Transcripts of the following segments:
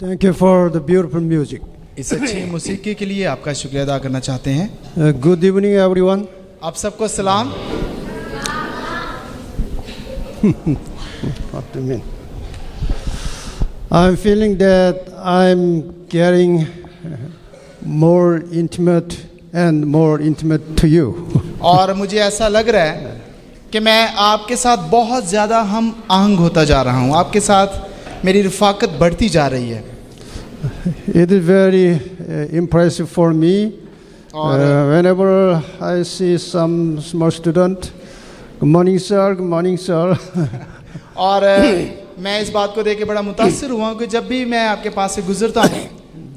Thank you for the beautiful music. इस अच्छी मौसीकी के लिए आपका शुक्रिया अदा करना चाहते हैं। Good evening, everyone. आप सबको सलाम। What do you mean? I'm feeling that I'm getting more intimate and more intimate to you. और मुझे ऐसा लग रहा है कि मैं आपके साथ बहुत ज़्यादा हम आहंग होता जा रहा हूँ। आपके साथ मेरी रफ़ाकत बढ़ती जा रही है। It is very impressive for me. Whenever I see some small student, good morning sir, good morning sir. और मैं इस बात को देख के बड़ा मुतासिर हुआ हूँ कि जब भी मैं आपके पास से गुजरता हूँ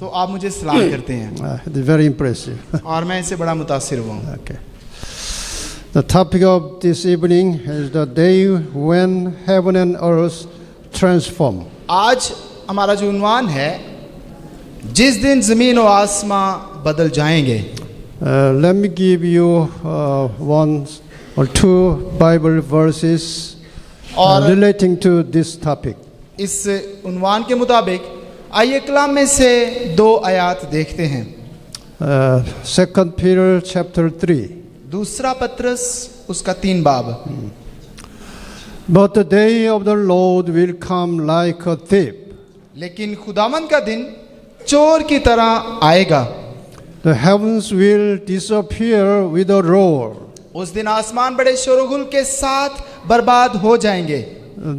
तो आप मुझे सलाम करते हैं। It is very impressive. और मैं इससे बड़ा मुतासिर हुआ हूँ। Okay. The topic of this evening is the day when heaven and earth transform. आज हमारा जो उन्वान है, जिस दिन ज़मीन और आसमां बदल जाएंगे। Let me give you one or two Bible verses relating to this topic. इस उन्वान के मुताबिक आइए कलाम में से दो आयात देखते हैं। 2 Peter chapter 3. दूसरा पत्रस उसका 3 बाब। But the day of the Lord will come like a thief. लेकिन खुदावंद का दिन चोर की तरह आएगा। The heavens will disappear with a roar. उस दिन आसमान बड़े शोरगुल के साथ बर्बाद हो जाएंगे।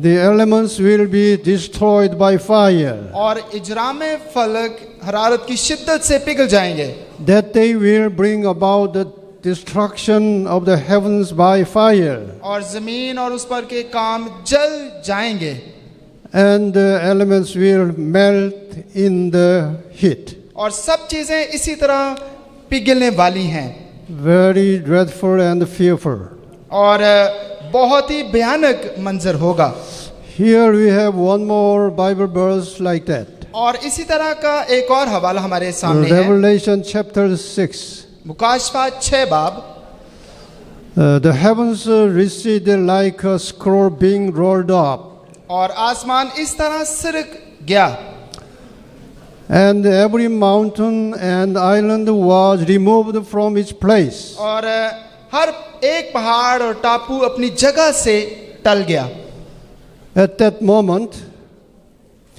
The elements will be destroyed by fire. और इजराम फलक हरारत की शिद्दत से पिघल जाएंगे। That they will bring about the destruction of the heavens by fire. और जमीन और उस पर के काम जल जाएंगे। And the elements will melt in the heat. और सब चीजें इसी तरह पिघलने वाली हैं। Very dreadful and fearful. और बहुत ही भयानक मंजर होगा। Here we have one more Bible verse like that. और इसी तरह का एक और हवाला हमारे सामने है। Revelation chapter 6. मुकाशफा 6 बाब। The heavens receded like a scroll being rolled up. और आसमान इस तरह सिरक गया। And every mountain and island was removed from its place. और हर एक पहाड़ और टापू अपनी जगह से टल गया। At that moment,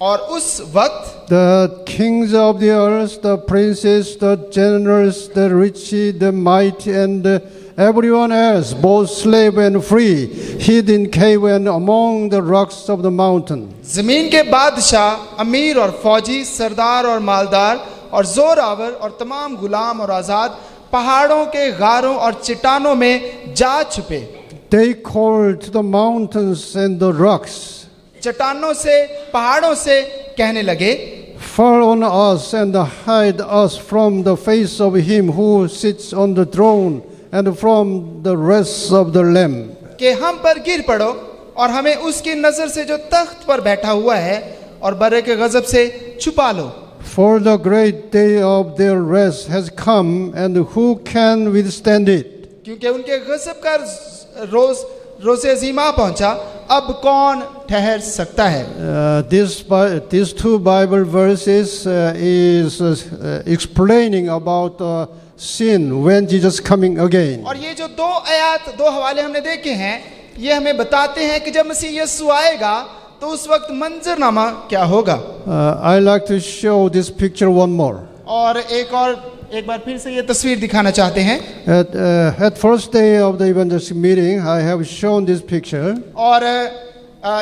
और उस वक्त the kings of the earth, the princes, the generals, the rich, the mighty, and everyone else, both slave and free, hid in cave and among the rocks of the mountain. जमीन के बादशाह, अमीर और फौजी, सरदार और मालदार और जोरावर और तमाम गुलाम और आजाद पहाड़ों के गारों और चट्टानों में जा छुपे। They called to the mountains and the rocks, चट्टानों से पहाड़ों से कहने लगे, fall on us and hide us from the face of him who sits on the throne and from the rest of the Lamb. कि हम पर गिर पड़ो और हमें उसकी नजर से जो तख्त पर बैठा हुआ है और बर्रे के गजब से छुपा लो। For the great day of their rest has come, and who can withstand it? क्योंकि उनके गजब का रोज़े अज़ीमा पहुंचा, अब कौन ठहर सकता है। These two Bible verses is explaining about sin when Jesus coming again. और ये जो दो आयात दो हवाले हमने देखे हैं, ये हमें बताते हैं कि जब मसीह यीशु आएगा तो उस वक्त मंजरनामा क्या होगा। I like to show this picture one more. और एक बार फिर से ये तस्वीर दिखाना चाहते हैं। At first day of the evangelistic meeting, I have shown this picture. और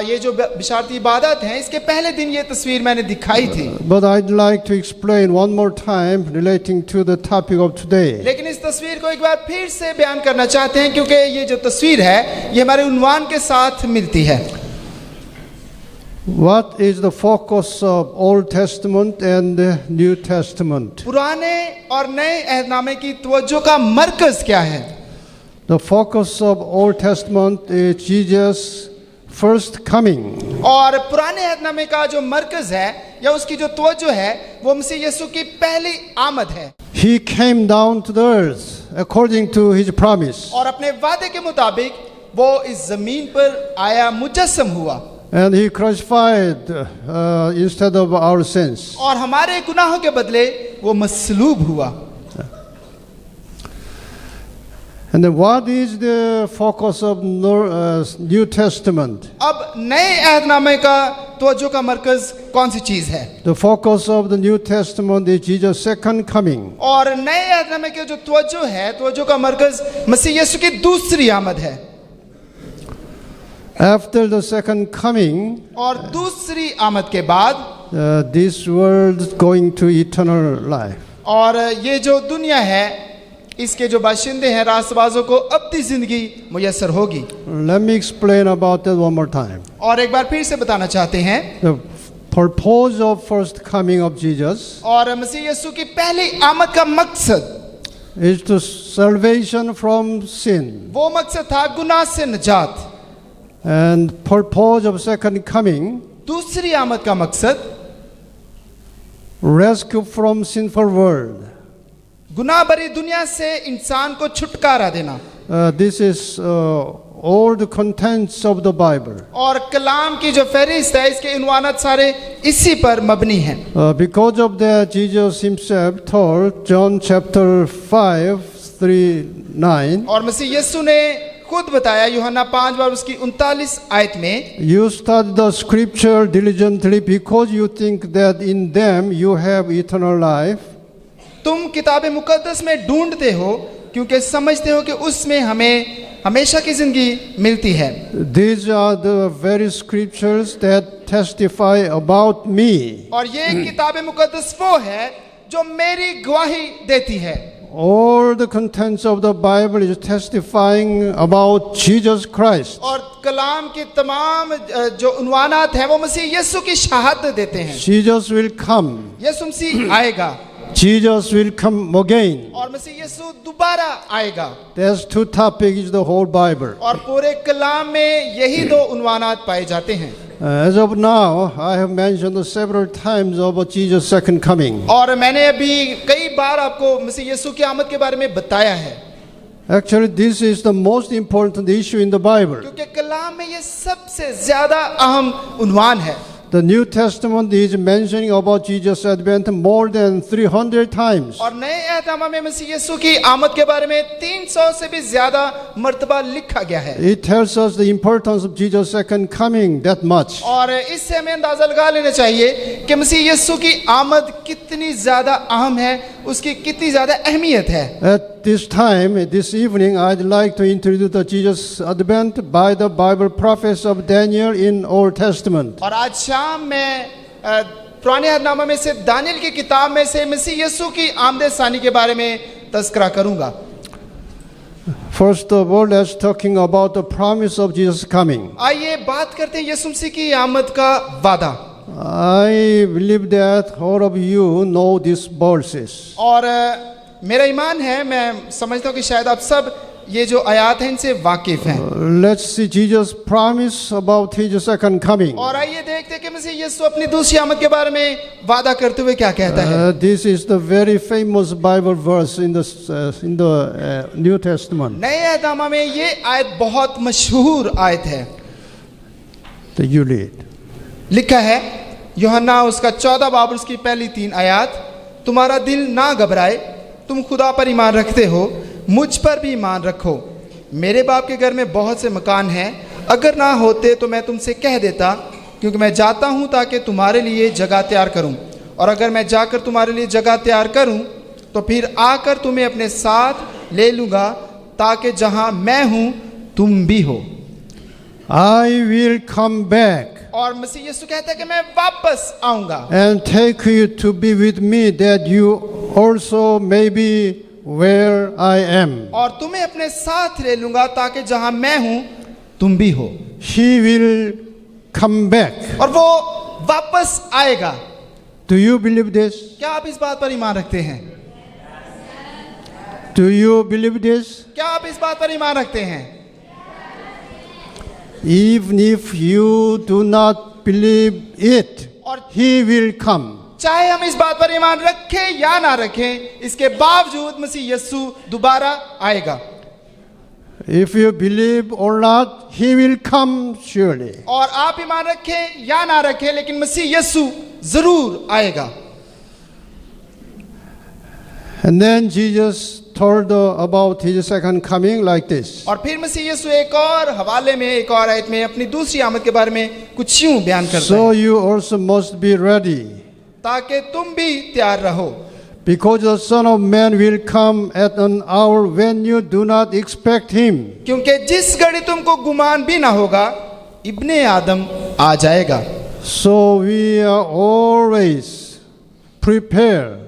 ये जो बिशारती इबादत है, इसके पहले दिन ये तस्वीर मैंने दिखाई थी। But I'd like to explain one more time relating to the topic of today. लेकिन इस तस्वीर को एक बार फिर से बयान करना चाहते हैं क्योंकि ये जो तस्वीर है ये हमारे उन्वान के साथ मिलती है। What is the focus of Old Testament and New Testament? पुराने और नए अहदनामे की तवज्जो का मरकज क्या है? The focus of Old Testament is Jesus' first coming. और पुराने अहदनामे का जो मरकज है या उसकी जो तवज्जो है वो मसीह यीशु की पहली आमद है। He came down to the earth according to his promise. और अपने वादे के मुताबिक वो इस जमीन पर आया, मुजस्सम हुआ। And he crucified instead of our sins. और हमारे गुनाहों के बदले वो मसलूब हुआ। And then what is the focus of New Testament? अब नए अहदनामे का तवज्जो का मरकज कौन सी चीज है? The focus of the New Testament is Jesus' second coming. और नए अहदनामे के जो तवज्जो है, तवज्जो का मरकज मसीह यीशु की दूसरी आमद है। After the second coming, और दूसरी आमद के बाद this world is going to eternal life. और ये जो दुनिया है, इसके जो बाशिंदे हैं, रास्तबाजों को अब्दी जिंदगी मुयस्सर होगी। Let me explain about that one more time. और एक बार फिर से बताना चाहते हैं, The purpose of first coming of Jesus और मसीह यीशु की पहली आमद का मकसद is to salvation from sin. वो मकसद था गुनाह से निजात। And purpose of second coming, दूसरी आमद का मकसद rescue from sinful world. गुनाह भरी दुनिया से इंसान को छुटकारा देना। This is all the contents of the Bible. और कलाम की जो फहरिस्त है, इसके इनवानात सारे इसी पर मबनी हैं। Because of that, Jesus himself told John chapter 5, 3-9, और मसीह यीशु ने खुद बताया यूहन्ना 5 बार उसकी 39 आयत में, you study the scripture diligently because you think that in them you have eternal life. तुम किताब मुकद्दस में ढूंढते हो क्योंकि समझते हो कि उसमें हमें हमेशा की जिंदगी मिलती है। These are the very scriptures that testify about me. और ये किताब मुकद्दस वो है जो मेरी गवाही देती है। All the contents of the Bible is testifying about Jesus Christ. और कलाम की तमाम जो उन्वानात हैं वो मसीह यीशु की शहादत देते हैं। Jesus will come. यीशु मसीह आएगा Jesus will come again. और मसीह यीशु दोबारा आएगा। There's two topics in the whole Bible. और पूरे कलाम में यही दो उन्वानात पाए जाते हैं। As of now, I have mentioned several times about Jesus' second coming. और मैंने अभी कई बार आपको मसीह यीशु की आमद के बारे में बताया है। Actually, this is the most important issue in the Bible. क्योंकि कलाम में ये सबसे ज्यादा अहम उन्वान है। The New Testament is mentioning about Jesus' advent more than 300 times. और नए अहदनामा में मसीह यीशु की आमद के बारे में 300 से भी ज्यादा मर्तबा लिखा गया है। It tells us the importance of Jesus' second coming that much. और इससे हमें अंदाजा लगा लेना चाहिए कि मसीह यीशु की आमद कितनी ज्यादा अहम है, उसकी कितनी ज्यादा अहमियत है। At this time, this evening, I'd like to introduce the Jesus' advent by the Bible prophets of Daniel in Old Testament. और आज शाम में पुराने अहदनामा में से दानियल की किताब में से मसीह यीशु की आमद सानी के बारे में तज़किरा करूंगा। First of all, let's talking about the promise of Jesus' coming. आइए बात करते हैं यीशु मसीह की आमद का वादा। I believe that all of you know these verses. और मेरा ईमान है, मैं समझता हूँ कि शायद आप सब ये जो आयात हैं इनसे वाकिफ हैं। Let's see Jesus' promise about his second coming. और आइए देखते हैं कि मसीह यीशु अपनी दूसरी आमद के बारे में वादा करते हुए क्या कहता है। This is the very famous Bible verse in the New Testament. नए अहदनामा में ये आयत बहुत मशहूर आयत है। That you read. लिखा है यूहन्ना उसका 14 बाब उसकी पहली 3 आयत, तुम्हारा दिल ना घबराए, तुम खुदा पर ईमान रखते हो, मुझ पर भी ईमान रखो। मेरे बाप के घर में बहुत से मकान हैं, अगर ना होते तो मैं तुमसे कह देता, क्योंकि मैं जाता हूँ ताकि तुम्हारे लिए जगह तैयार करूँ। और अगर मैं जाकर तुम्हारे लिए जगह तैयार करूँ तो फिर आकर तुम्हें अपने साथ ले लूँगा, ताकि जहाँ मैं हूँ तुम भी हो। I will come back और मसीह यीशु कहता है कि मैं वापस आऊँगा and take you to be with me, that you also may be where I am. और तुम्हें अपने साथ ले लूँगा ताकि जहाँ मैं हूँ तुम भी हो। He will come back. और वो वापस आएगा। Do you believe this? क्या आप इस बात पर ईमान रखते हैं? Do you believe this? क्या आप इस बात पर ईमान रखते हैं? Even if you do not believe it, He will come. चाहे हम इस बात पर ईमान रखें या ना रखें, इसके बावजूद मसीह यीशु दोबारा आएगा। If you believe or not, he will come surely. और आप ईमान रखें या ना रखें, लेकिन मसीह यीशु जरूर आएगा। And then Jesus told about his second coming like this. और फिर मसीह यीशु एक और हवाले में, एक और आयत में अपनी दूसरी आमद के बारे में कुछ यूं बयान करता So है, you also must be ready, ताकि तुम भी तैयार रहो, because the Son of Man will come at an hour when you do not expect him. क्योंकि जिस घड़ी तुमको गुमान भी ना होगा, इब्ने आदम आ जाएगा। So we are always prepared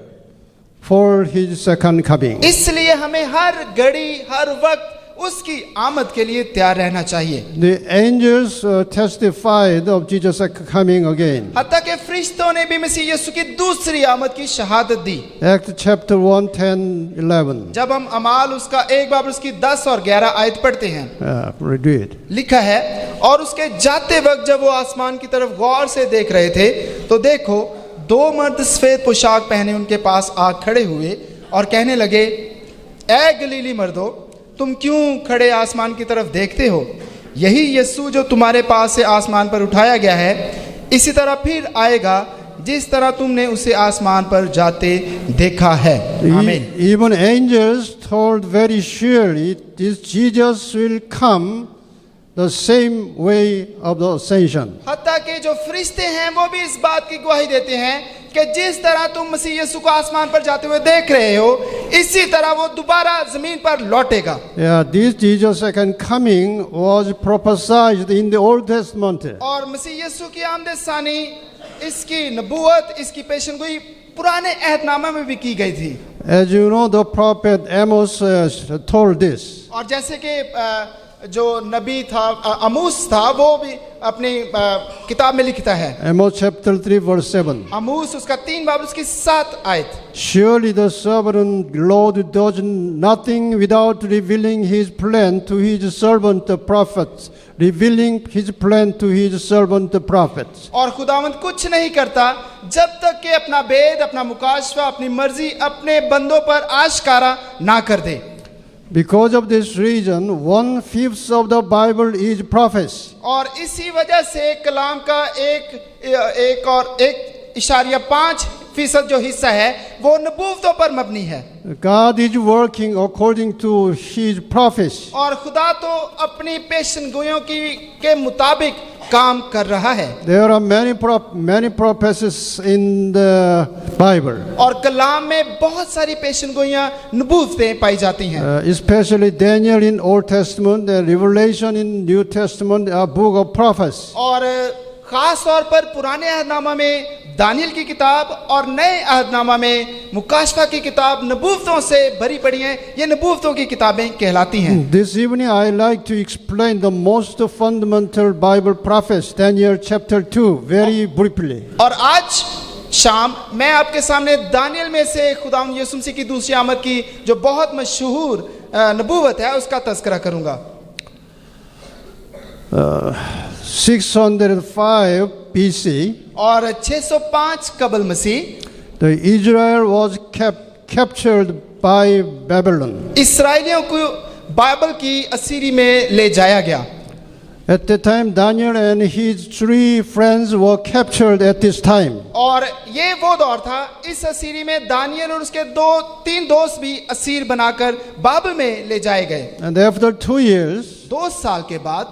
for his second coming. इसलिए हमें हर घड़ी, हर वक्त उसकी आमद के लिए तैयार रहना चाहिए। The angels testified of Jesus' coming again. हत्ता के फरिश्तों ने भी मसीह यीशु की दूसरी आमद की शहादत दी। Acts chapter 1, 10, 11. जब हम अमाल उसका 1 बाब उसकी 10 और 11 आयत पढ़ते हैं, Read it. लिखा है, और उसके जाते वक्त जब वो आसमान की तरफ गौर से देख रहे थे, तो देखो 2 मर्द सफेद पोशाक पहने उनके पास आ खड़े हुए और कहने लगे, ए गलीली मर्दो, तुम क्यों खड़े आसमान की तरफ देखते हो? यही यीशु जो तुम्हारे पास से आसमान पर उठाया गया है, इसी तरह फिर आएगा जिस तरह तुमने उसे आसमान पर जाते देखा है। आमीन। Even angels told very surely this Jesus will come the same way of the ascension. हत्ता के जो फरिश्ते हैं वो भी इस बात की गवाही देते हैं कि जिस तरह तुम मसीह यीशु को आसमान पर जाते हुए देख रहे हो, इसी तरह वो दोबारा जमीन पर लौटेगा। Yeah, this Jesus' second coming was prophesied in the Old Testament. और मसीह यीशु की आमद सानी, इसकी नबूवत, इसकी पेशनगोई पुराने अहदनामे में भी की गई थी। As you know, the prophet Amos told this. और जैसे कि जो नबी था अमूस था, वो भी अपनी किताब में लिखता है, Amos chapter 3 verse 7. अमूस उसका 3 बाब उसकी 7 आयत, Surely the sovereign Lord does nothing without revealing his plan to his servant the prophets, revealing his plan to his servant the prophets. और खुदावंद कुछ नहीं करता जब तक कि अपना भेद, अपना मुकाशफा, अपनी मर्जी अपने बंदों पर आश्कारा ना कर दे। Because of this reason, 1/5 of the Bible is prophecy. और इसी वजह से कलाम का 1.5% जो हिस्सा है वो नबूवतों पर मबनी है। God is working according to his prophecy. और खुदा तो अपनी पेशनगोइयों के मुताबिक काम कर रहा है। There are many prophecies in the Bible. और कलाम में बहुत सारी पेशनगोइयां, नबूवतें पाई जाती हैं। Especially Daniel in Old Testament and Revelation in New Testament are book of prophecy. और खास तौर पर पुराने अहदनामा में दानियल की किताब और नए अहदनामा में मुकाशफा की किताब नबूवतों से भरी पड़ी हैं। ये नबूवतों की किताबें कहलाती हैं। This evening I like to explain the most fundamental Bible prophecy, Daniel chapter 2, very briefly. और आज शाम मैं आपके सामने दानियल में से खुदावंद यीशु मसीह की दूसरी आमद की जो बहुत मशहूर नबूवत है उसका तज़किरा करूंगा। 605 BC, और 605 कबल मसीह, the Israel was captured by Babylon. इसराइलियों को बाइबल की असीरी में ले जाया गया। At the time, Daniel and his 3 friends were captured at this time. और ये वो दौर था, इस असीरी में दानियल और उसके 2-3 दोस्त भी असीर बनाकर बाबिल में ले जाए गए। And after 2 years, 2 साल के बाद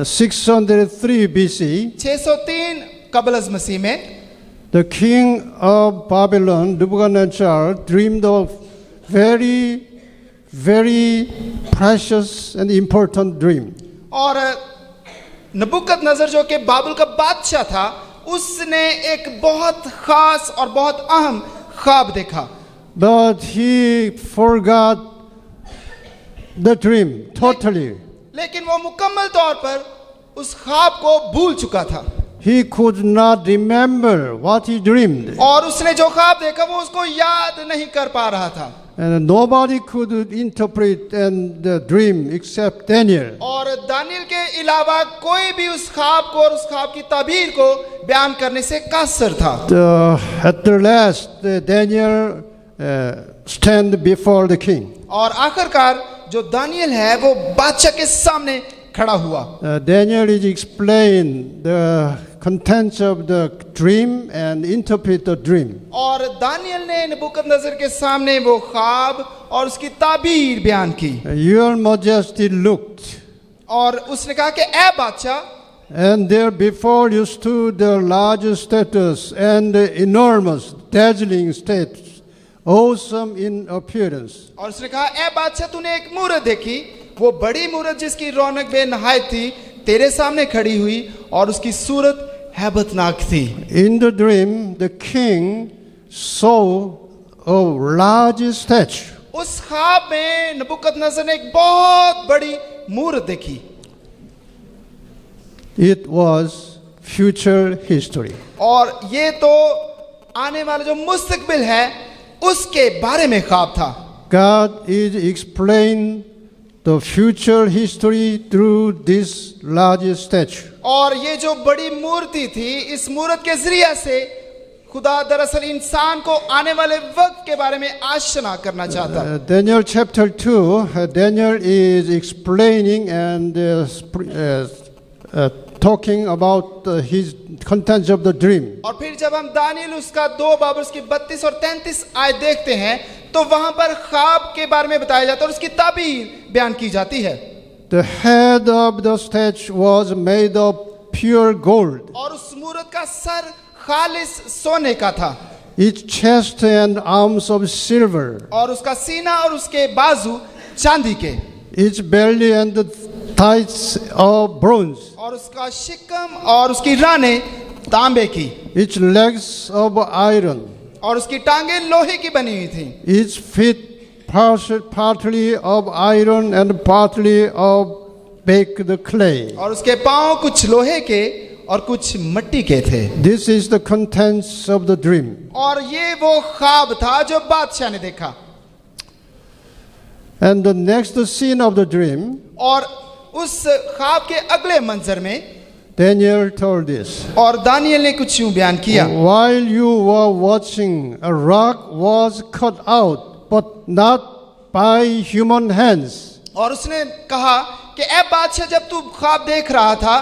603 BC, 603 कबल अज़ मसीह में the king of Babylon, Nebuchadnezzar, dreamed of very precious and important dream. और नबूकदनेस्सर जो कि बाबिल का बादशाह था, उसने एक बहुत खास और बहुत अहम ख्वाब देखा। But he forgot the dream totally. लेकिन वो मुकम्मल तौर पर उस ख्वाब को भूल चुका था। He could not remember what he dreamed. और उसने जो ख्वाब देखा वो उसको याद नहीं कर पा रहा था। And nobody could interpret the dream except Daniel. और दानियल के अलावा कोई भी उस ख्वाब को और उस ख्वाब की ताबीर को बयान करने से कासर था। At the last, Daniel stand before the king. और आखिरकार जो दानियल है वो बादशाह के सामने खड़ा हुआ। Daniel is explain the contents of the dream and interpret the dream. और दानियल ने नबूकदनेस्सर के सामने वो ख्वाब और उसकी ताबीर बयान की। Your Majesty looked, और उसने कहा कि ऐ बादशाह, and there before you stood the large statues and the enormous, dazzling statues, awesome in appearance. और उसने कहा ऐ बादशाह, तूने एक मूरत देखी, वो बड़ी मूरत जिसकी रौनक बेनहायत थी, तेरे सामने खड़ी हुई और उसकी सूरत हैबतनाक थी। In the dream, the king saw a large statue. उस ख्वाब में नबूकदनेस्सर ने एक बहुत बड़ी मूरत देखी। It was future history. और ये तो आने वाला जो मुस्तकबिल है उसके बारे में ख्वाब था। God is explaining the future history through this large statue. और ये जो बड़ी मूर्ति थी, इस मूरत के जरिए से खुदा दरअसल इंसान को आने वाले वक्त के बारे में आशना करना चाहता है। Daniel chapter 2, Daniel is explaining and talking about his contents of the dream. और फिर जब हम दानियल उसका 2 बाब उसकी 32 और 33 आयत देखते हैं तो वहां पर ख्वाब के बारे में बताया जाता है और उसकी ताबीर बयान की जाती है। The head of the statue was made of pure gold. और उस मूरत का सर खालिस सोने का था। Its chest and arms of silver. और उसका सीना और उसके बाजू चांदी के। Its belly and the thighs of bronze. और उसका शिकम और उसकी रानें तांबे की। Its legs of iron. और उसकी टांगे लोहे की बनी हुई थी। Its feet partly of iron and partly of baked clay. और उसके पांव कुछ लोहे के और कुछ मिट्टी के थे। This is the contents of the dream. और ये वो ख्वाब था जो बादशाह ने देखा। And the next scene of the dream, और उस ख्वाब के अगले मंजर में Daniel told this. और दानियल ने कुछ यूं बयान किया। While you were watching, a rock was cut out, but not by human hands. और उसने कहा कि ऐ बादशाह, जब तू ख्वाब देख रहा था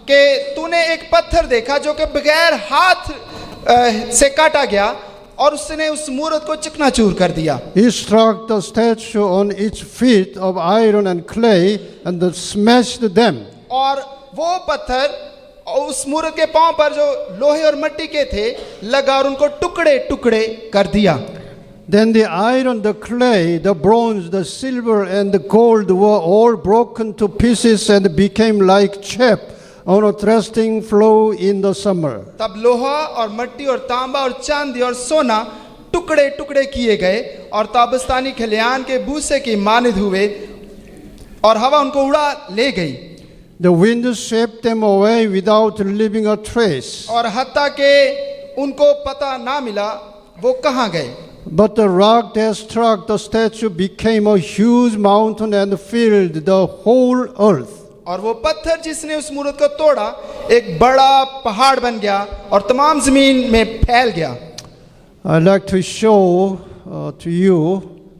कि तूने एक पत्थर देखा जो कि बगैर हाथ से काटा गया और उसने उस मूरत को चकनाचूर कर दिया। He struck the statue on its feet of iron and clay and smashed them. और वो पत्थर उस मूरत के पांव पर जो लोहे और मिट्टी के थे लगा और उनको टुकड़े टुकड़े कर दिया। Then the iron, the clay, the bronze, the silver and the gold were all broken to pieces and became like chaff on a threshing floor in the summer. तब लोहा और मिट्टी और तांबा और चांदी और सोना टुकड़े टुकड़े किए गए और ताबस्तानी खलियान के भूसे की मानिद हुए और हवा उनको उड़ा ले गई। The wind swept them away without leaving a trace. और हत्ता के उनको पता ना मिला वो कहाँ गए। But the rock that struck the statue became a huge mountain and filled the whole earth. और वो पत्थर जिसने उस मूरत को तोड़ा एक बड़ा पहाड़ बन गया और तमाम जमीन में फैल गया। I'd like to show to you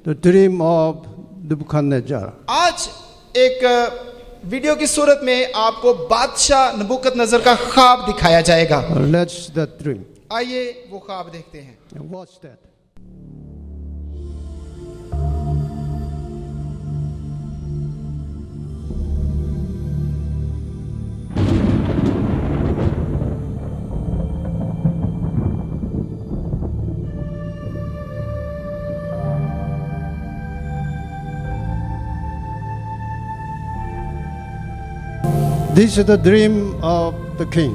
the dream of Nebuchadnezzar. आज एक वीडियो की सूरत में आपको बादशाह नबूकदनेस्सर का ख्वाब दिखाया जाएगा। Let's see that dream. आइए वो ख्वाब देखते हैं। Watch that. This is the dream of the king.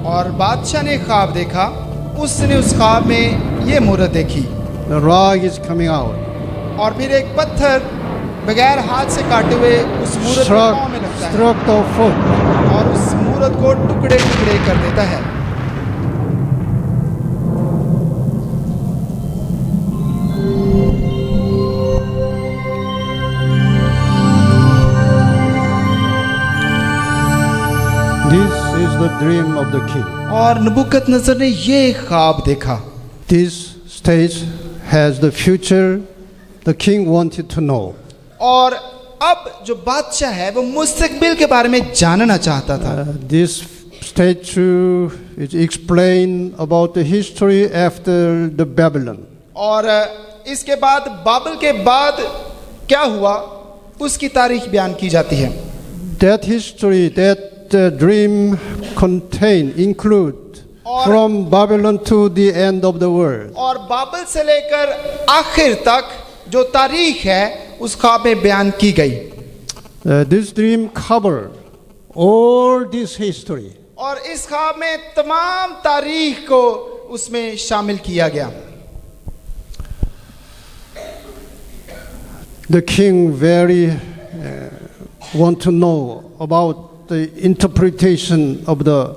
और बादशाह ने ख्वाब देखा, उसने उस ख्वाब में ये मूरत देखी। The rock is coming out. और फिर एक पत्थर बगैर हाथ से काटे हुए उस मूरत के पांव में लगता है Struck the foot. और उस मूरत को टुकड़े टुकड़े कर देता है। This is the dream of the king. और नबूकदनेस्सर ने ये ख्वाब देखा। This stage has the future the king wanted to know. और अब जो बादशाह है वो मुस्तकबिल के बारे में जानना चाहता था। This statue is explained about the history after the Babylon. और इसके बाद बाबल के बाद क्या हुआ उसकी तारीख बयान की जाती है। That history, that dream include from Babylon to the end of the world. और बाबल से लेकर आखिर तक जो तारीख है उस ख्वाब में बयान की गई। This dream covered all this history. और इस ख्वाब में तमाम तारीख को उसमें शामिल किया गया। The king very want to know about the interpretation of the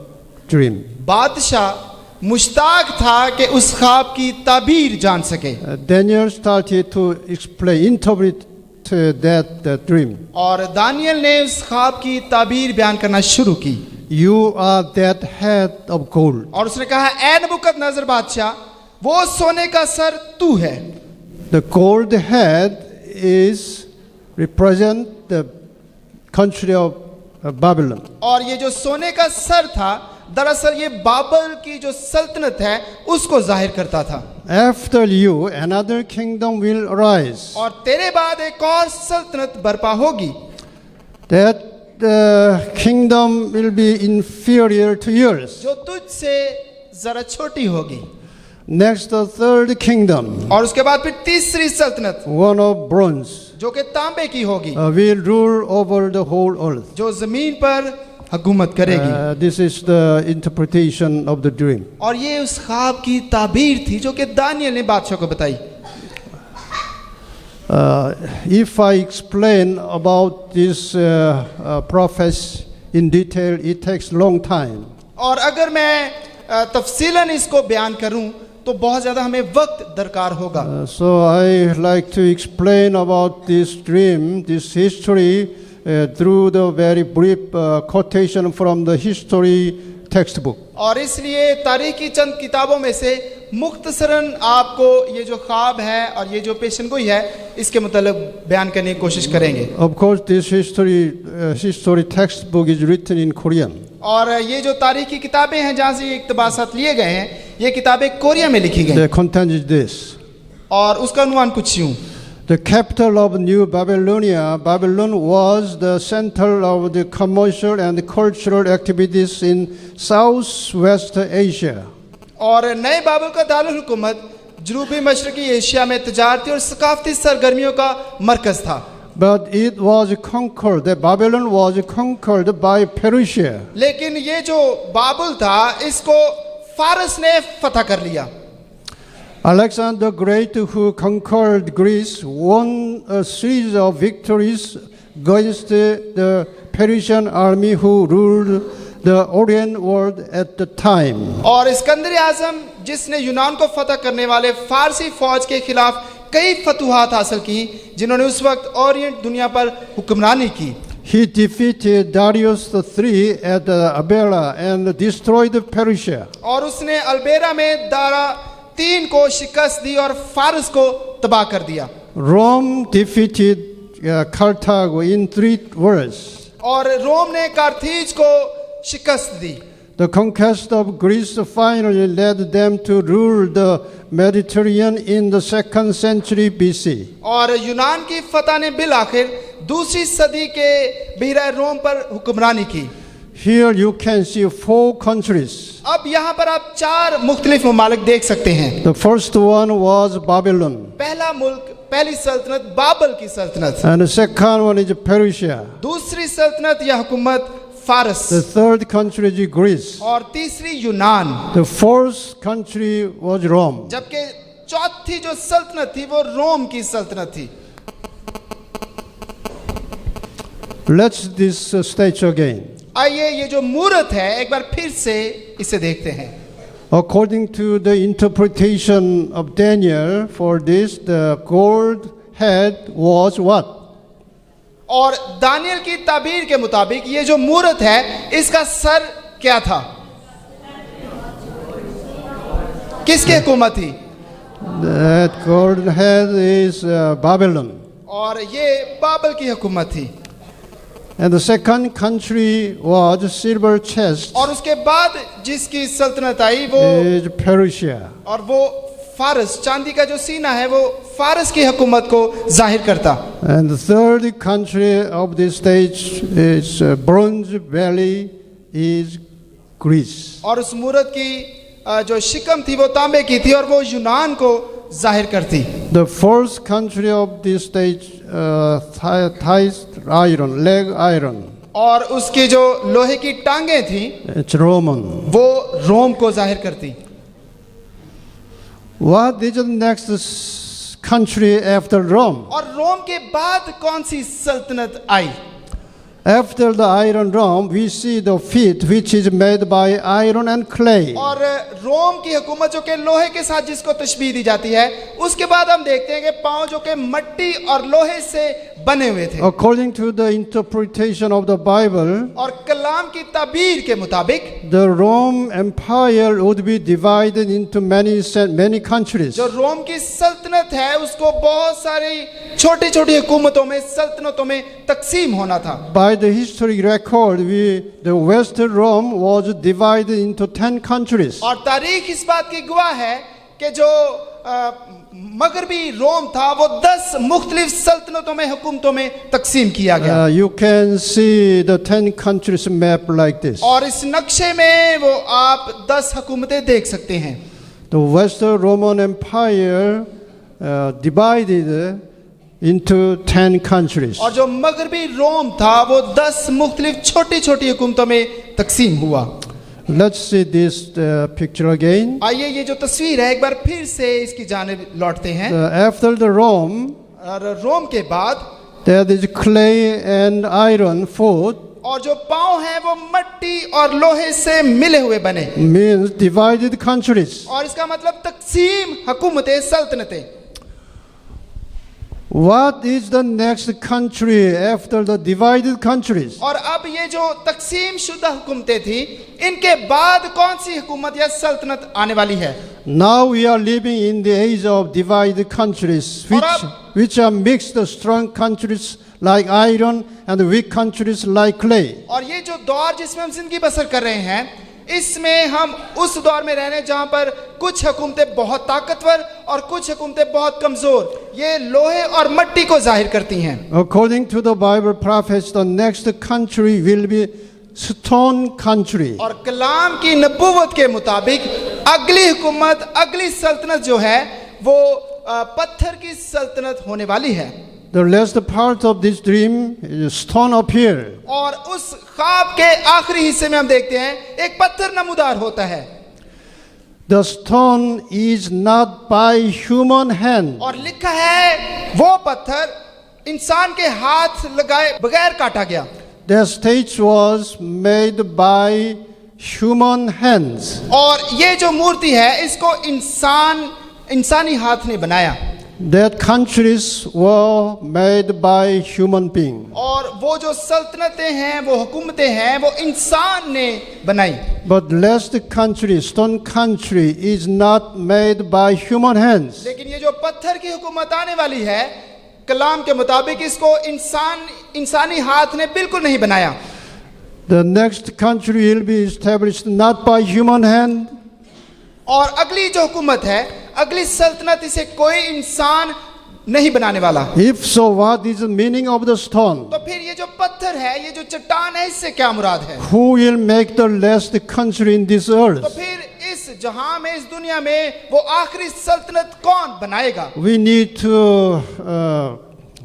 dream. बादशाह मुश्ताक था कि उस ख्वाब की ताबीर जान सके। Daniel started to interpret that dream. और दानियल ने उस ख्वाब की ताबीर बयान करना शुरू की। You are that head of gold. और उसने कहा, ऐ नबूकदनेस्सर बादशाह, वो सोने का सर तू है। The gold head is represent the country of Babylon. और ये जो सोने का सर था दरअसल ये बाबल की जो सल्तनत है उसको जाहिर करता था। After you, another kingdom will arise. और तेरे बाद एक और सल्तनत बर्पा होगी। That kingdom will be inferior to yours. जो तुझसे जरा छोटी होगी। Next, the third kingdom, और उसके बाद फिर तीसरी सल्तनत one of bronze, जो कि तांबे की होगी, will rule over the whole earth. जो जमीन पर हुकूमत करेगी। This is the interpretation of the dream. और ये उस ख्वाब की ताबीर थी जो कि दानियल ने बादशाह को बताई। If I explain about this prophecy in detail, it takes long time. और अगर मैं तफसीलन इसको बयान करूं तो बहुत ज़्यादा हमें वक्त दरकार होगा। So I like to explain about this dream, this history, through the very brief quotation from the history textbook. और इसलिए तारीख की चंद किताबों में से मुख्तसरन आपको ये जो ख्वाब है और ये जो पेशनगोई है इसके मतलब बयान करने की कोशिश करेंगे। Of course, this history textbook is written in Korean. और ये जो तारीख की किताबें हैं जहाँ से ये इक़्तिबासात लिए गए हैं ये किताबें कोरिया में लिखी गई। The content is this. और उसका अनुमान कुछ यूं। The capital of New Babylonia, Babylon, was the center of the commercial and cultural activities in Southwest Asia. और नए बाबुल का दारुल हुकूमत जनूबी मशरकी एशिया में तजारती और सकाफती सरगर्मियों का मरकज था। But it was conquered, the Babylon was conquered by Persia. लेकिन ये जो बाबुल था इसको फारस ने फतह कर लिया। Alexander the Great, who conquered Greece, won a series of victories against the Persian army who ruled the Orient world at the time. और इस्कंदर आज़म जिसने यूनान को फतह करने वाले फारसी फौज के खिलाफ कई फतुहात हासिल की जिन्होंने उस वक्त ओरिएंट दुनिया पर हुक्मरानी की। He defeated Darius III at Abela and destroyed Persia. और उसने अल्बेरा में दारा 3 को शिकस्त दी और फारस को तबाह कर दिया। Rome defeated Carthago in 3 wars. और रोम ने कार्थीज को शिकस्त दी। The conquest of Greece finally led them to rule the Mediterranean in the 2nd century BC. और यूनान की फतह ने बिल आखिर दूसरी सदी के बहरा रोम पर हुक्मरानी की। Here you can see 4 countries. अब यहाँ पर आप 4 मुख्तलिफ ममालिक देख सकते हैं। The first one was Babylon. पहला मुल्क पहली सल्तनत बाबल की सल्तनत। And the second one is Persia. दूसरी सल्तनत या हुकूमत फारस। The third country is Greece. और तीसरी यूनान। The fourth country was Rome. जबकि चौथी जो सल्तनत थी वो रोम की सल्तनत थी। Let's this stage again. आइए ये जो मूरत है एक बार फिर से इसे देखते हैं। According to the interpretation of Daniel for this, the gold head was what? और दानियल की ताबीर के मुताबिक ये जो मूरत है इसका सर क्या था? किसकी हुकूमत थी? That gold head is Babylon. और ये बाबल की हुकूमत थी। And the second country was silver chest, और उसके बाद जिसकी सल्तनत आई वो is Persia. और वो फारस, चांदी का जो सीना है वो फारस की हुकूमत को जाहिर करता। And the third country of this stage is Bronze Valley, is Greece. और उस मूरत की जो शिकम थी वो तांबे की थी और वो यूनान को जाहिर करती। The fourth country of this stage, thighs iron, leg iron, और उसकी जो लोहे की टांगे थी it's Roman. वो रोम को जाहिर करती। What is the next country after Rome? और रोम के बाद कौन सी सल्तनत आई? After the iron Rome, we see the feet which is made by iron and clay. और रोम की हुकूमत जो कि लोहे के साथ जिसको तशबीह दी जाती है, उसके बाद हम देखते हैं कि पांव जो कि मिट्टी और लोहे से बने हुए थे। According to the interpretation of the Bible, और कलाम की ताबीर के मुताबिक the Rome Empire would be divided into many countries. जो रोम की सल्तनत है उसको बहुत सारी छोटी छोटी हुकूमतों में, सल्तनतों में तकसीम होना था। By the historic record, the Western Rome was divided into 10 countries. और तारीख इस बात की गवाह है कि जो मगरबी रोम था वो 10 मुख्तलिफ सल्तनतों में, हुकूमतों में तकसीम किया गया। You can see the 10 countries map like this. और इस नक्शे में वो आप 10 हुकूमतें देख सकते हैं। The Western Roman Empire divided into 10 countries. और जो मगरबी रोम था वो 10 मुख्तलिफ छोटी छोटी हुकूमतों में तकसीम हुआ। Let's see this picture again. आइए ये जो तस्वीर है एक बार फिर से इसकी जानिब लौटते हैं। After the Rome, और रोम के बाद there is clay and iron foot, और जो पांव हैं वो मिट्टी और लोहे से मिले हुए बने, means divided countries. और इसका मतलब तकसीम हुकूमतें, सल्तनतें। What is the next country after the divided countries? और अब ये जो तकसीम शुदा हुकूमतें थी, इनके बाद कौन सी हुकूमत या सल्तनत आने वाली है? Now we are living in the age of divided countries, which are mixed strong countries like iron and weak countries like clay. और ये जो दौर जिसमें हम जिंदगी बसर कर रहे हैं, इसमें हम उस दौर में रह रहे हैं जहां पर कुछ हुकूमतें बहुत ताकतवर और कुछ हुकूमतें बहुत कमजोर, ये लोहे और मिट्टी को जाहिर करती हैं। According to the Bible prophets, the next country will be stone country. और कलाम की नबूवत के मुताबिक अगली हुकूमत, अगली सल्तनत जो है वो पत्थर की सल्तनत होने वाली है। The last part of this dream is stone appear. और उस ख्वाब के आखिरी हिस्से में हम देखते हैं एक पत्थर नमूदार होता है। The stone is not by human hand. और लिखा है वो पत्थर इंसान के हाथ लगाए बगैर काटा गया। The statue was made by human hands. और ये जो मूर्ति है इसको इंसानी हाथ ने बनाया। That countries were made by human being. और वो जो सल्तनतें हैं, वो हुकूमतें हैं, वो इंसान ने बनाई। But last country, stone country, is not made by human hands. लेकिन ये जो पत्थर की हुकूमत आने वाली है, कलाम के मुताबिक इसको इंसानी हाथ ने बिल्कुल नहीं बनाया। The next country will be established not by human hand. और अगली जो हुकूमत है, अगली सल्तनत, इसे कोई इंसान नहीं बनाने वाला। If so, what is the meaning of the stone? तो फिर ये जो पत्थर है, ये जो चट्टान है, इससे क्या मुराद है? Who will make the last country in this तो earth? फिर इस जहां में, इस दुनिया में वो आखिरी सल्तनत कौन बनाएगा? We need to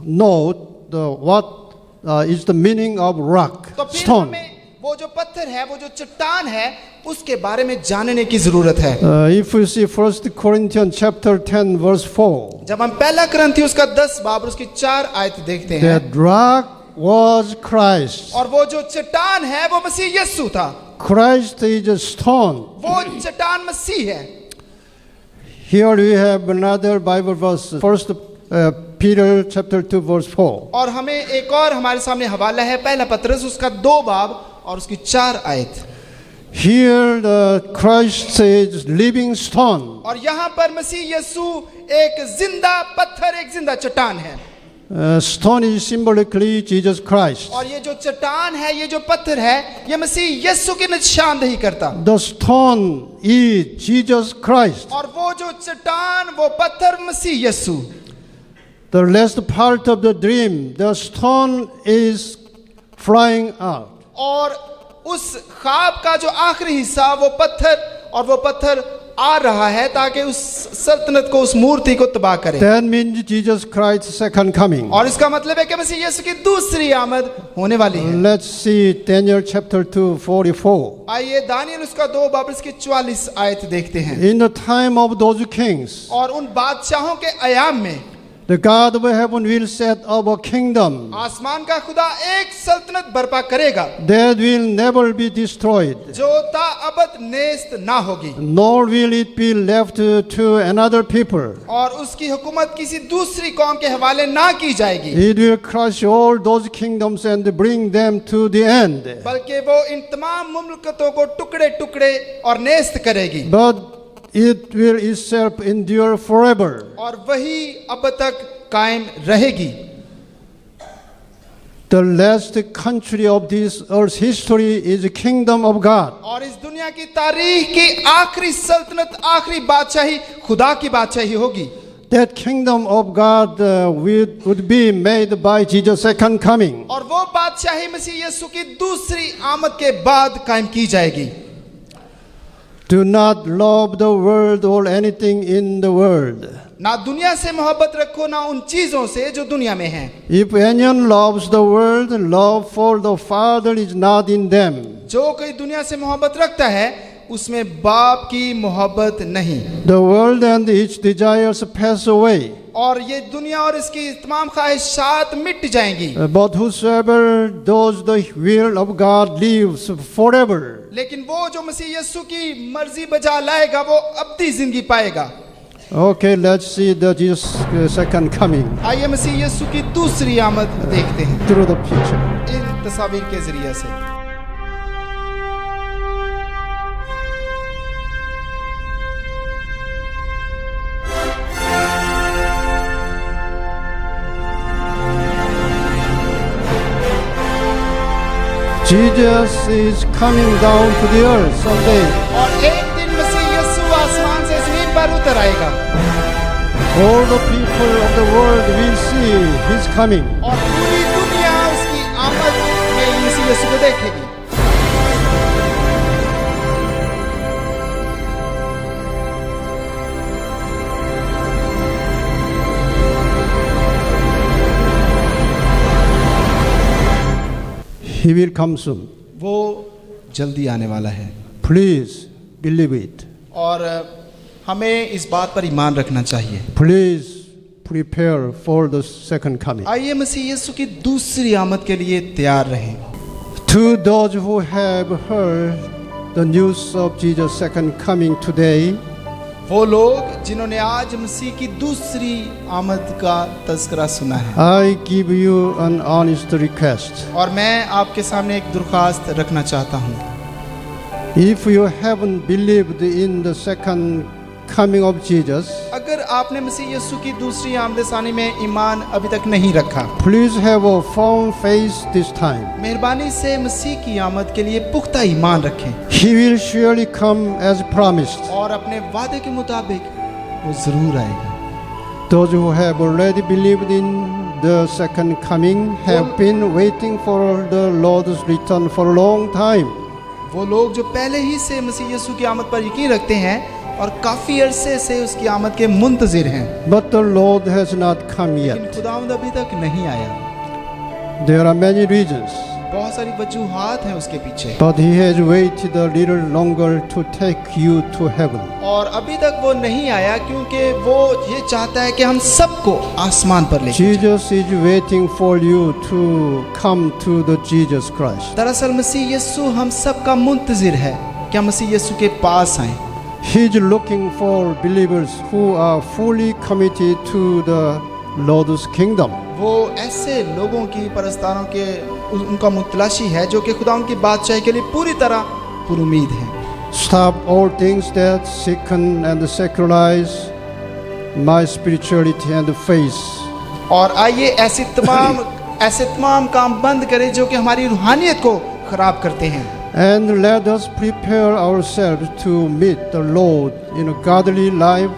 know what is the meaning of rock, तो फिर stone. हमें वो जो पत्थर है, वो जो चट्टान है, उसके बारे में जानने की जरूरत है। If you see 1 Corinthians chapter 10 verse 4, जब हम पहला कुरिन्थियों का 10 बाब उसकी 4 आयत देखते हैं, that rock was Christ. और वो जो चट्टान है वो मसीह यीशु था। Christ is a stone. वो चट्टान मसीह है। Here we have another Bible verse, 1 Peter chapter 2 verse 4. और हमें एक और हमारे सामने हवाला है, पहला पत्रस उसका 2 बाब और उसकी 4 आयत। Here the Christ says living stone. और यहाँ पर मसीह यीशु एक जिंदा पत्थर, एक जिंदा चट्टान है। Stone is symbolically Jesus Christ. और ये जो चट्टान है, ये जो पत्थर है, ये मसीह यीशु की निशानदेही करता। The stone is Jesus Christ. और वो जो चट्टान, वो पत्थर मसीह यीशु। The last part of the dream, the stone is flying out. और उस ख्वाब का जो आखिरी हिस्सा, वो पत्थर, और वो पत्थर आ रहा है ताकि उस सल्तनत को, उस मूर्ति को तबाह करे। That means Jesus Christ's second coming. और इसका मतलब है कि मसीह यीशु की दूसरी आमद होने वाली है। Let's see Daniel chapter 2, 44. आइए दानियल उसका 2 बाब उसकी 44 आयत देखते हैं। In the time of those kings, और उन बादशाहों के अयाम में the God of heaven will set up a kingdom आसमान का खुदा एक सल्तनत बर्पा करेगा that will never be destroyed, जो ताअबद नेस्त ना होगी, nor will it be left to another people. और उसकी हुकूमत किसी दूसरी कौम के हवाले ना की जाएगी, It will crush all those kingdoms and bring them to the end. बल्कि वो इन तमाम मुमलकतों को टुकड़े टुकड़े और नेस्त करेगी, But it will itself endure forever. और वही अब तक कायम रहेगी। The last country of this earth's history is the kingdom of God. और इस दुनिया की तारीख की आखिरी सल्तनत, आखिरी बादशाही खुदा की बादशाही होगी। That kingdom of God would be made by Jesus' second coming. और वो बादशाही मसीह यीशु की दूसरी आमद के बाद कायम की जाएगी। Do not love the world or anything in the world. ना दुनिया से मोहब्बत रखो, ना उन चीजों से जो दुनिया में हैं। If anyone loves the world, love for the Father is not in them. जो कोई दुनिया से मोहब्बत रखता है, उसमें बाप की मोहब्बत नहीं। The world and its desires pass away, और ये दुनिया और इसकी तमाम ख्वाहिशात मिट जाएंगी, but whosoever does the will of God lives forever. लेकिन वो जो मसीह यीशु की मर्जी बजा लाएगा, वो अब्दी जिंदगी पाएगा। Okay, let's see the Jesus' second coming आइए मसीह यीशु की दूसरी आमद देखते हैं through the picture. इन तस्वीर के जरिए से। Jesus is coming down to the earth someday. और एक दिन मसीह यीशु आसमान से जमीन पर उतर आएगा, All the people of the world will see His coming. और पूरी दुनिया उसकी आमद में मसीह यीशु को देखेगी। He will come soon. वो जल्दी आने वाला है, Please believe it. और हमें इस बात पर ईमान रखना चाहिए। Please prepare for the second coming. आइए मसीह यीशु की दूसरी आमद के लिए तैयार रहें। To those who have heard the news of Jesus' second coming today, वो लोग जिन्होंने आज मसीह की दूसरी आमद का तज़किरा सुना है, I give you an honest request. और मैं आपके सामने एक दरख्वास्त रखना चाहता हूँ। If you haven't believed in the second coming of Jesus, अगर आपने मसीह यीशु की दूसरी आमद सानी में ईमान अभी तक नहीं रखा, please have a firm faith this time. मेहरबानी से मसीह की आमद के लिए पुख्ता ईमान रखें, He will surely come as promised. और अपने वादे के मुताबिक वो जरूर आएगा। Those who have already believed in the second coming have been waiting for the Lord's return for a long time. वो लोग जो पहले ही से मसीह यीशु की आमद पर यकीन रखते हैं और काफी अरसे से उसकी आमद के मुंतजिर हैं, But the Lord has not come लेकिन yet. खुदावंद अभी तक नहीं आया। There are many reasons, बहुत सारी वजूहात हैं उसके पीछे, but He has waited a little longer to take you to heaven. और अभी तक वो नहीं आया क्योंकि वो ये चाहता है कि हम सबको आसमान पर ले जाए। Jesus is waiting for you to come to the Jesus Christ. दरअसल मसीह यीशु हम सबका मुंतजिर है कि हम मसीह यीशु के पास आएं। He is looking for believers who are fully committed to the Lord's kingdom. वो ऐसे लोगों की परस्तारों के उनका मुतलाशी है जो कि खुदा उनकी बादशाही के लिए पूरी तरह पुरुमीद है। Stop all things that sicken and secularize my spirituality and faith. और आइए ऐसे तमाम काम बंद करें जो कि हमारी रूहानियत को खराब करते हैं। And let us prepare ourselves to meet the Lord in a godly life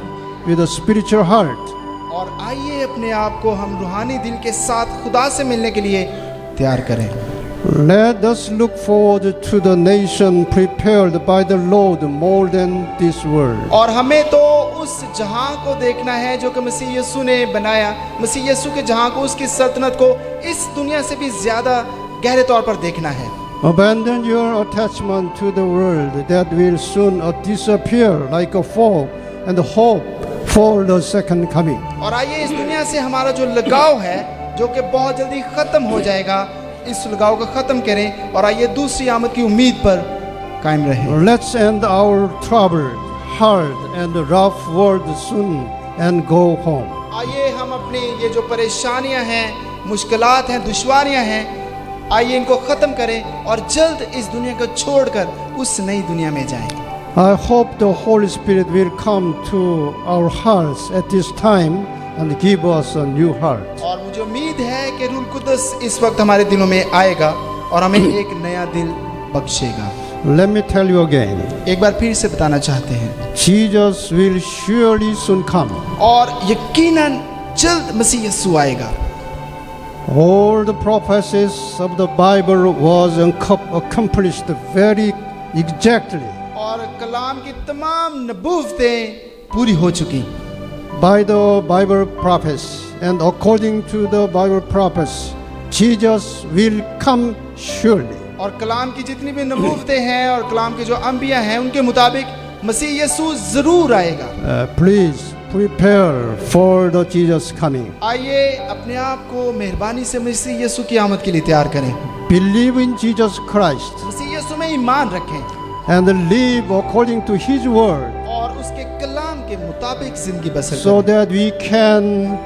with a spiritual heart. और आइए अपने आप को हम रूहानी दिल के साथ खुदा से मिलने के लिए तैयार करें। Let us look forward to the nation prepared by the Lord more than this world. और हमें तो उस जहां को देखना है जो कि मसीह यीशु ने बनाया, मसीह यीशु के जहां को, उसकी सल्तनत को इस दुनिया से भी ज्यादा गहरे तौर पर देखना है। Abandon your attachment to the world that will soon disappear like a fog and hope for the second coming. और आइए इस दुनिया से हमारा जो लगाव है जो कि बहुत जल्दी खत्म हो जाएगा, इस लगाव को खत्म करें और आइए दूसरी आमद की उम्मीद पर कायम रहें। Let's end our troubled, hard and rough world soon and go home. आइए हम अपनी ये जो परेशानियां हैं, मुश्किलात हैं, दुश्वारियां हैं, आइए इनको खत्म करें और जल्द इस दुनिया को छोड़कर उस नई दुनिया में जाएं। I hope the Holy Spirit will come to our hearts at this time and give us a new heart. और मुझे उम्मीद है कि रूह कुदस इस वक्त हमारे दिलों में आएगा और हमें एक नया दिल बख्शेगा। Let me tell you again, एक बार फिर से बताना चाहते हैं, Jesus will surely soon come. और यकीनन जल्द मसीह यीशु आएगा। All the prophecies of the Bible was accomplished very exactly और कलाम की तमाम नबूवतें पूरी हो चुकी by the Bible prophets, and according to the Bible prophets, Jesus will come surely. और कलाम की जितनी भी नबूवतें हैं और कलाम के जो अंबिया हैं उनके मुताबिक मसीह यीशु जरूर आएगा। Please prepare for the Jesus coming. आइए अपने आप को मेहरबानी से मसीह यीशु की आमद के लिए तैयार करें। Believe in Jesus Christ मसीह यीशु में ईमान रखें and live according to His word, और उसके कलाम के मुताबिक जिंदगी बसर so करें, that we can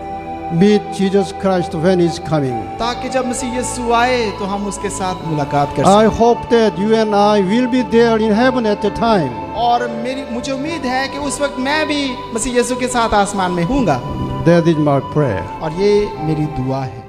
meet Jesus Christ when He's coming. ताकि जब मसीह यीशु आए तो हम उसके साथ मुलाकात कर सकें। I hope that you and I will be there in heaven at the time. और मुझे उम्मीद है कि उस वक्त मैं भी मसीह यीशु के साथ आसमान में हूँगा। That is my prayer. और ये मेरी दुआ है।